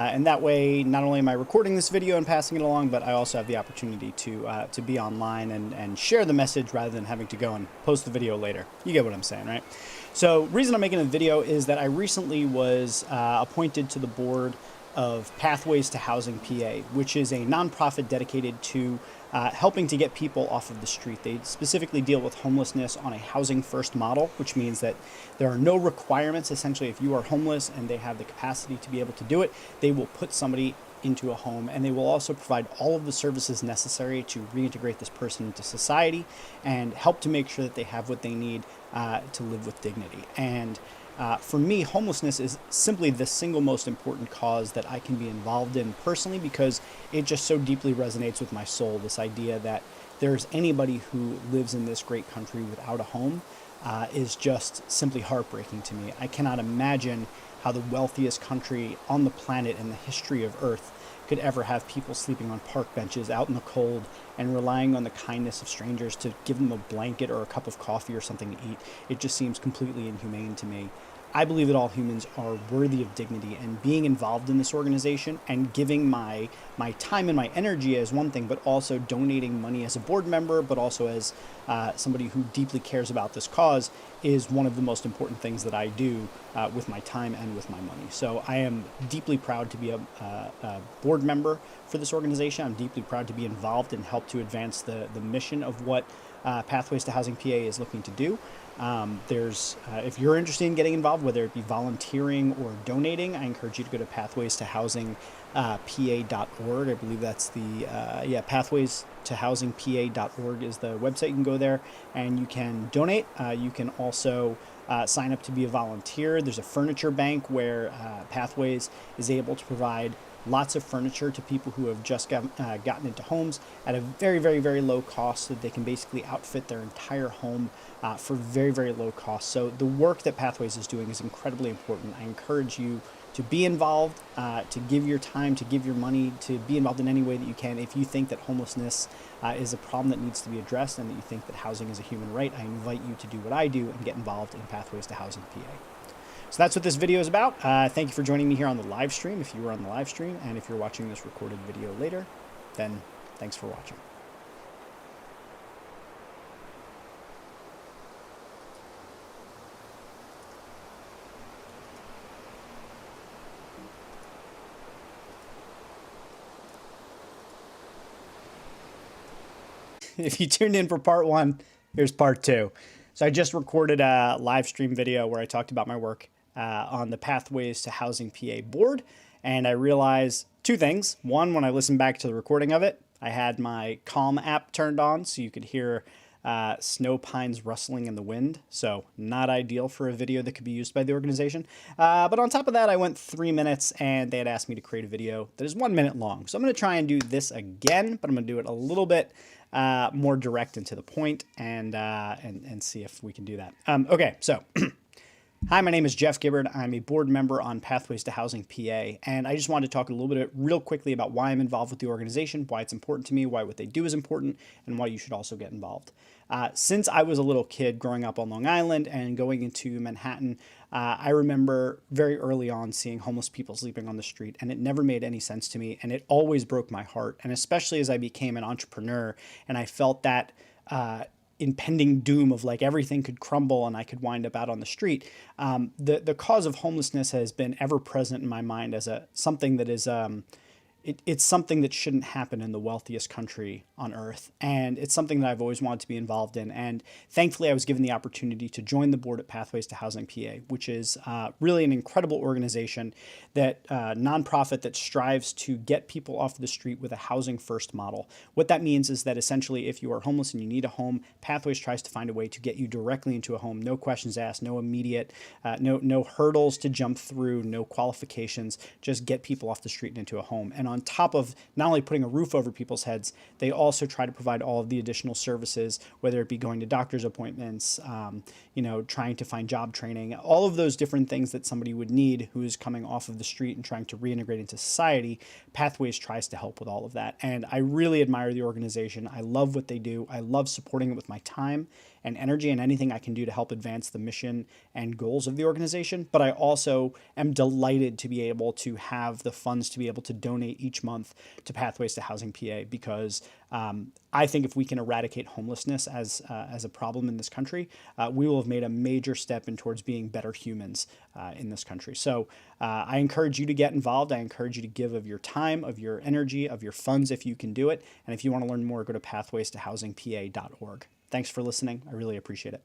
And that way, not only am I recording this video and passing it along, but I also have the opportunity to be online and share the message rather than having to go and post the video later. You get what I'm saying, right? So reason I'm making a video is that I recently was appointed to the board of Pathways to Housing PA, which is a nonprofit dedicated to helping to get people off of the street. They specifically deal with homelessness on a housing first model, which means that there are no requirements. Essentially, if you are homeless and they have the capacity to be able to do it, they will put somebody into a home, and they will also provide all of the services necessary to reintegrate this person into society and help to make sure that they have what they need to live with dignity. And for me, homelessness is simply the single most important cause that I can be involved in personally, because it just so deeply resonates with my soul. This idea that there's anybody who lives in this great country without a home is just simply heartbreaking to me. I cannot imagine how the wealthiest country on the planet in the history of Earth could ever have people sleeping on park benches out in the cold and relying on the kindness of strangers to give them a blanket or a cup of coffee or something to eat. It just seems completely inhumane to me. I believe that all humans are worthy of dignity, and being involved in this organization and giving my time and my energy as one thing, but also donating money as a board member, but also as somebody who deeply cares about this cause, is one of the most important things that I do with my time and with my money. So I am deeply proud to be a board member for this organization. I'm deeply proud to be involved and help to advance the mission of what Pathways to Housing PA is looking to do. If you're interested in getting involved, whether it be volunteering or donating, I encourage you to go to pathways-to-housing-pa.org. I believe that's pathways-to-housing-pa.org is the website. You can go there and you can donate. You can also sign up to be a volunteer. There's a furniture bank where Pathways is able to provide lots of furniture to people who have just gotten into homes at a very, very, very low cost, so that they can basically outfit their entire home for very, very low cost. So the work that Pathways is doing is incredibly important. I encourage you to be involved, to give your time, to give your money, to be involved in any way that you can. If you think that homelessness is a problem that needs to be addressed, and that you think that housing is a human right, I invite you to do what I do and get involved in Pathways to Housing PA. So that's what this video is about. Thank you for joining me here on the live stream, if you were on the live stream, and if you're watching this recorded video later, then thanks for watching. If you tuned in for part one, here's part two. So I just recorded a live stream video where I talked about my work on the Pathways to Housing PA board, and I realized two things. One, when I listened back to the recording of it, I had my Calm app turned on so you could hear snow pines rustling in the wind, so not ideal for a video that could be used by the organization. But on top of that, I went 3 minutes, and they had asked me to create a video that is 1 minute long. So I'm going to try and do this again, but I'm going to do it a little bit more direct and to the point, and see if we can do that. Okay, so hi, my name is Jeff Gibbard. I'm a board member on Pathways to Housing PA, and I just wanted to talk a little bit real quickly about why I'm involved with the organization, why it's important to me, why what they do is important, and why you should also get involved. Since I was a little kid growing up on Long Island and going into Manhattan, I remember very early on seeing homeless people sleeping on the street, and it never made any sense to me, and it always broke my heart. And especially as I became an entrepreneur and I felt that impending doom of like everything could crumble and I could wind up out on the street. The cause of homelessness has been ever present in my mind as something that is it's something that shouldn't happen in the wealthiest country on earth. And it's something that I've always wanted to be involved in. And thankfully, I was given the opportunity to join the board at Pathways to Housing PA, which is really an incredible organization, that nonprofit that strives to get people off the street with a housing first model. What that means is that essentially, if you are homeless and you need a home, Pathways tries to find a way to get you directly into a home. No questions asked, no immediate, no hurdles to jump through, no qualifications, just get people off the street and into a home. And on top of not only putting a roof over people's heads, they also try to provide all of the additional services, whether it be going to doctor's appointments, trying to find job training, all of those different things that somebody would need who is coming off of the street and trying to reintegrate into society. Pathways tries to help with all of that. And I really admire the organization. I love what they do. I love supporting it with my time and energy and anything I can do to help advance the mission and goals of the organization. But I also am delighted to be able to have the funds to be able to donate each month to Pathways to Housing PA, because I think if we can eradicate homelessness as a problem in this country, we will have made a major step in towards being better humans in this country. So I encourage you to get involved. I encourage you to give of your time, of your energy, of your funds if you can do it. And if you want to learn more, go to pathwaystohousingpa.org. Thanks for listening. I really appreciate it.